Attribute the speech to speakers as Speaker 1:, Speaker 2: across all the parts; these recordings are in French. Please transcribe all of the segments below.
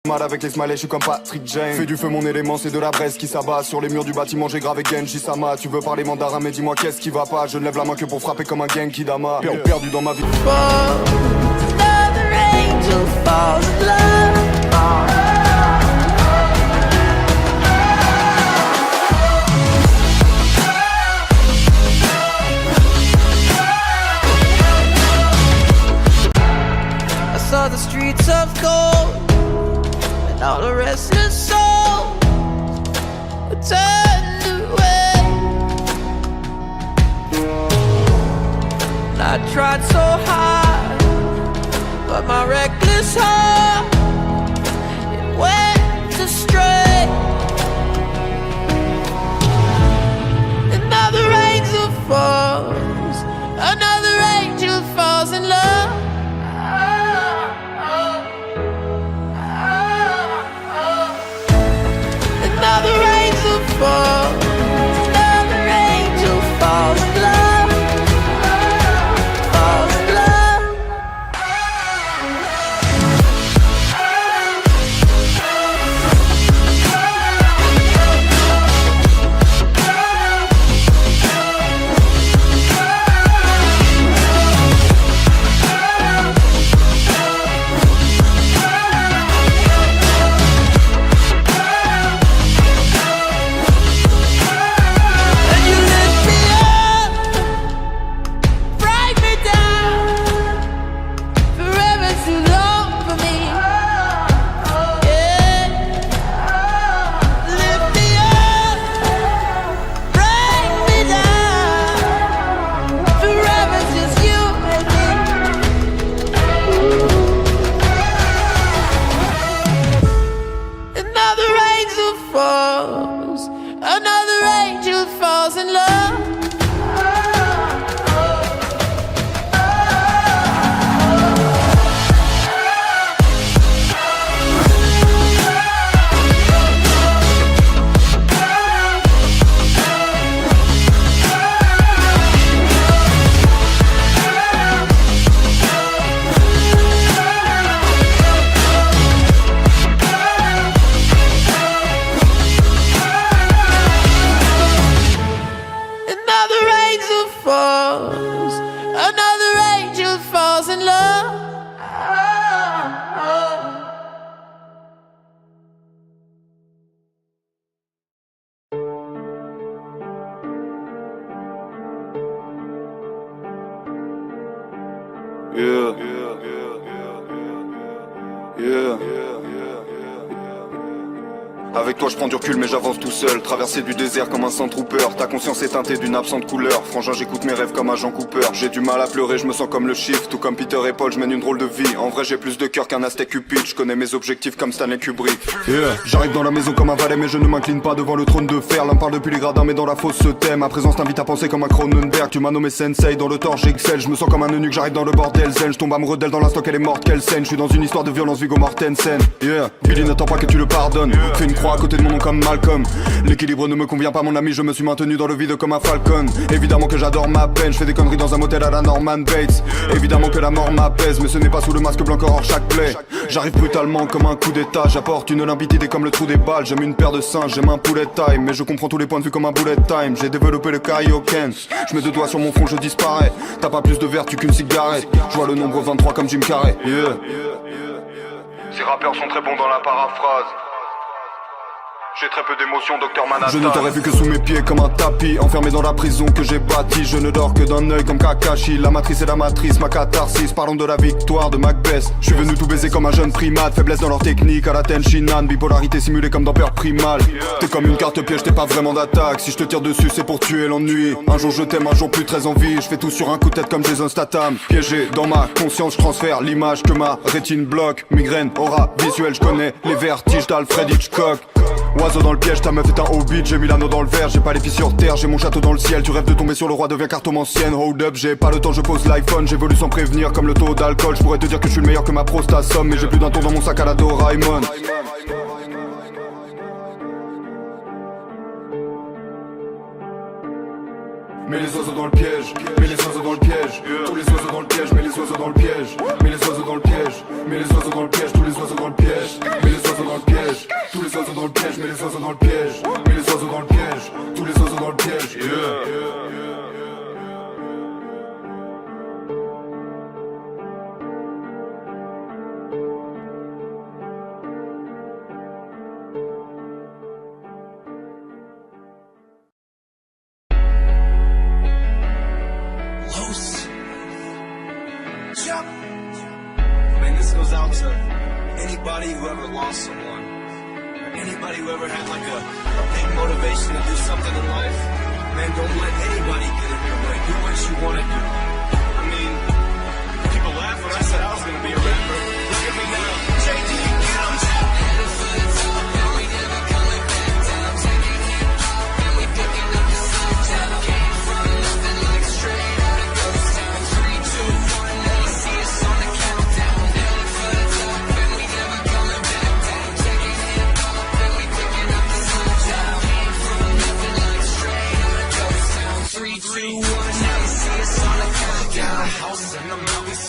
Speaker 1: Mal avec les smileys, je suis comme Patrick Jane. Fais du feu mon élément, c'est de la braise qui s'abat. Sur les murs du bâtiment, j'ai gravé Genji Sama. Tu veux parler mandarin, mais dis-moi qu'est-ce qui va pas. Je ne lève la main que pour frapper comme un Genki Dama. Perdu dans ma vie.
Speaker 2: Another angel falls in love. I saw the streets of gold, and all the restless souls were turned away. And I tried so hard, but my reckless heart, it went astray. Another angel falls, another angel falls in love. Another angel falls, another angel falls in love, falls in love. And you lift me up, break me down, forever too long for me. Yeah, lift me up, break me down, forever just you and me. Another angel falls, another angel falls in love. Another angel falls, another angel falls in love.
Speaker 1: Yeah. Yeah. Avec toi je prends du recul mais j'avance tout seul. Traverser du désert comme un Sandtrooper. Ta conscience est teintée d'une absente couleur. Frangin j'écoute mes rêves comme un Jean Cooper. J'ai du mal à pleurer, je me sens comme le chiffre. Tout comme Peter et Paul, je mène une drôle de vie. En vrai j'ai plus de cœur qu'un Aztec Cupid. Je connais mes objectifs comme Stanley Kubrick. Yeah. J'arrive dans la maison comme un valet mais je ne m'incline pas devant le trône de fer. L'un parle depuis les gradins mais dans la fosse se thème. Ma présence t'invite à penser comme un Cronenberg. Tu m'as nommé Sensei, dans le torche j'excelle. Je me sens comme un eunuque, j'arrive dans le bordel zen. Je tombe amoureux d'elle dans l'instant qu'elle est morte, quelle scène. Je suis dans une histoire de violence Viggo Mortensen. Yeah. Billy n'attend pas que tu le pardonnes. Fais une croix à côté de mon nom comme Malcolm. L'équilibre ne me convient pas mon ami, je me suis maintenu dans le vide comme un falcon. Évidemment que j'adore ma peine, je fais des conneries dans un motel à la Norman Bates. Évidemment que la mort m'apaise, mais ce n'est pas sous le masque blanc hors chaque plaie. J'arrive brutalement comme un coup d'état, j'apporte une limpidité comme le trou des balles. J'aime une paire de singes, j'aime un poulet time, mais je comprends tous les points de vue comme un bullet time. J'ai développé le Kaioken, je mets deux doigts sur mon front, je disparais. T'as pas plus de vertu qu'une cigarette, je vois le nombre 23 comme Jim Carrey. Yeah. Ces rappeurs sont très bons dans la paraphrase. J'ai très peu d'émotions, Docteur Manhattan. Je ne t'aurais vu que sous mes pieds comme un tapis, enfermé dans la prison que j'ai bâtie. Je ne dors que d'un œil comme Kakashi. La matrice est la matrice, ma catharsis. Parlons de la victoire de Macbeth. Je suis venu tout baiser comme un jeune primate. Faiblesse dans leur technique, à la Tenshinhan. Bipolarité simulée comme dans Peur Primal. T'es comme une carte piège, t'es pas vraiment d'attaque. Si je te tire dessus, c'est pour tuer l'ennui. Un jour je t'aime, un jour plus très envie. Je fais tout sur un coup de tête comme Jason Statham. Piégé dans ma conscience, je transfère l'image que ma rétine bloque. Migraine, aura visuelle, je connais les vertiges d'Alfred Hitchcock. Oiseau dans le piège, ta meuf est un hobbit. J'ai mis l'anneau dans le verre, j'ai pas les pieds sur terre. J'ai mon château dans le ciel, tu rêves de tomber sur le roi, deviens cartomancienne. Hold up, j'ai pas le temps, je pose l'iPhone. J'évolue sans prévenir comme le taux d'alcool. Je pourrais te dire que je suis le meilleur que ma prostate somme, mais j'ai plus d'un tour dans mon sac à la Doraemon. mets les oiseaux dans le piège, mets les oiseaux dans le piège, tous les oiseaux dans le piège, mets les oiseaux dans le piège, mets les oiseaux dans le piège, mets les oiseaux dans le piège, tous les oiseaux dans le piège, mets les oiseaux dans le piège, tous les oiseaux dans le piège, mets les oiseaux dans le piège, mets les oiseaux dans le piège, tous les oiseaux dans le piège,
Speaker 3: Man, this goes out to anybody who ever lost someone, or anybody who ever had like a big motivation to do something in life. Man, don't let anybody get in your way. Do what you want to do. I mean, people laugh when I said I was going to be a rapper. Look at me now. JD, get 'em.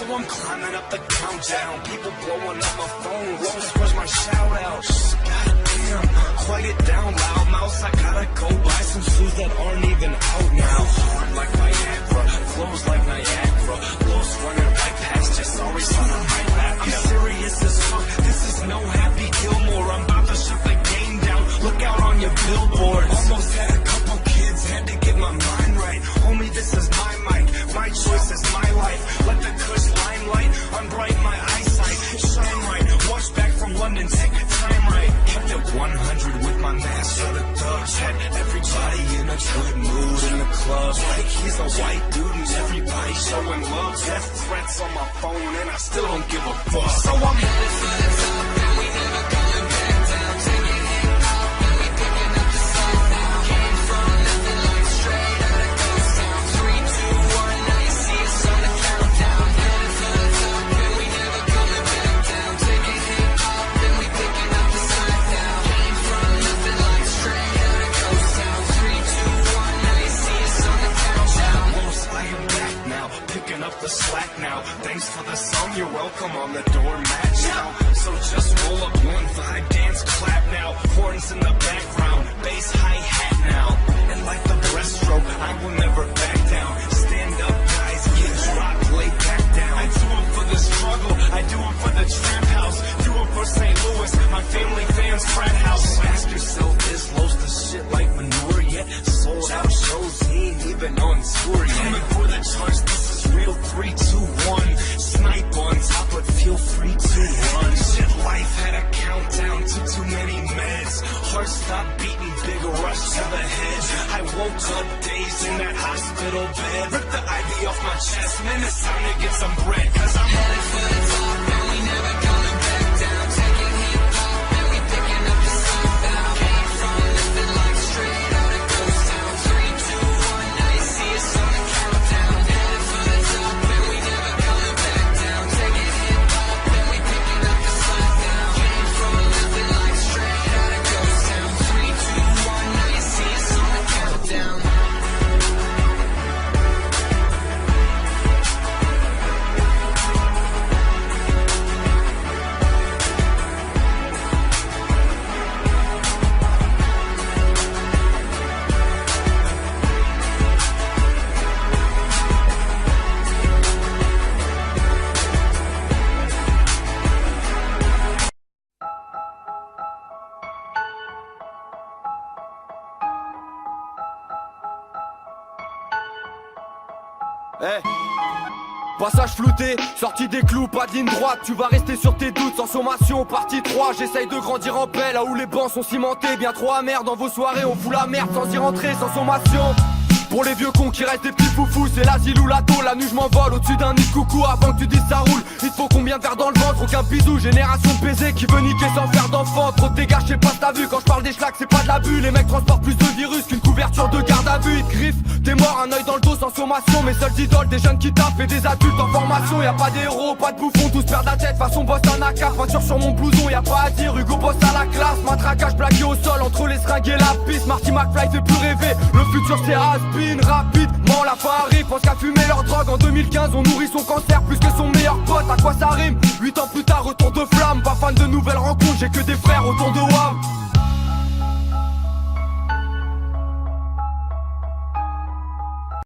Speaker 3: So I'm climbing up the countdown. People blowing up my phone. Where's my shout out? Goddamn, quiet it down, loud mouse. I gotta go buy some shoes that aren't even out now. Hard like Viagra, flows like Niagara. Lost running right past you. Sorry, son, I'm right back. I'm serious as fuck. This is no Happy Gilmore. I'm about to shut the game down. Look out on your billboards. Almost had a couple kids, had to get my mind right. Homie, this is my mic. My choice is my life. Let the kush limelight unbright my eyesight. Shine right, watch back from London, take time right. Kept it 100 with my master, the thugs. Had everybody in a good mood in the club. Like he's a white dude and everybody showing love. Death threats on my phone and I still don't give a fuck. So I'm headed for the top and we never coming back down. Taking hip hop and we picking up the song now. Came from nothing like straight out of Ghost Town. 3, 2, 1, now you see us on the countdown. Headed for the top and we never coming back down. Taking hip hop and we picking up the song now. Came from nothing like straight out of Ghost Town. 3, 2, 1, now you see us on the countdown. Most I am back now, picking up the slack now. Thanks for the song, you're welcome on the doormat now. So just roll up 1 vibe, dance, clap now. Horns in the background, bass, hi-hat now. And like the breaststroke, I will never back down. Stand up, guys, get dropped, lay back down. I do it for the struggle, I do it for the trap house. Do it for St. Louis, my family fans, frat house. So ask yourself, is Los the shit like manure yet? Sold out shows, he ain't even on tour yet. Coming for the charge, this is real 3, 2, 1. Snipe on top, but feel free to run. Shit, life had a countdown to too many meds. Heart stopped beating, big rush to the head. I woke up dazed in that hospital bed. Ripped the IV off my chest, man, it's time to get some bread. Cause I'm headed for the top and we never coming back down. Taking hip hop and we picking up the song now. Came from nothing like straight out of Ghost Town. 3, 2, 1, now you see us on the countdown. Headed for the top and we never coming back down. Taking hip hop and we picking up the song now. Came from nothing like straight out of Ghost Town. 3, 2, 1, now you see us on the countdown.
Speaker 4: Hey. Passage flouté, sorti des clous, pas de ligne droite. Tu vas rester sur tes doutes, sans sommation, partie 3. J'essaye de grandir en paix, là où les bancs sont cimentés. Bien trop amer dans vos soirées, on fout la merde sans y rentrer, sans sommation. Pour les vieux cons qui restent des petits foufous, c'est l'asile ou la tôle. La nuit je m'envole au-dessus d'un nid de coucou. Avant que tu dises ça roule, il te faut combien de verres dans le ventre? Aucun bisou, génération de baiser qui veut niquer sans faire d'enfant. Trop de dégâts, je sais pas si t'as vu. Quand je parle des schlacs, c'est pas de l'abus. Les mecs transportent plus de virus qu'une couverture de garde à vue. Ils te griffent, t'es mort, un œil dans le dos sans sommation. Mes seuls idoles, des jeunes qui tapent et des adultes en formation. Y'a pas d'héros, pas de bouffons, tous perdent la tête. Façon boss un AK, peinture sur mon blouson, y'a pas à dire. Hugo boss à la classe, matraquage plaqué au sol entre les seringues et la piste. Marty McFly fait plus rêver, le futur c'est Aspi. devine rapidement la fin arrive. Pense qu'à fumer leur drogue en 2015 on nourrit son cancer plus que son meilleur pote. À quoi ça rime? 8 ans plus tard retour de flamme. Pas fan de nouvelles rencontres, j'ai que des frères autour de WAM.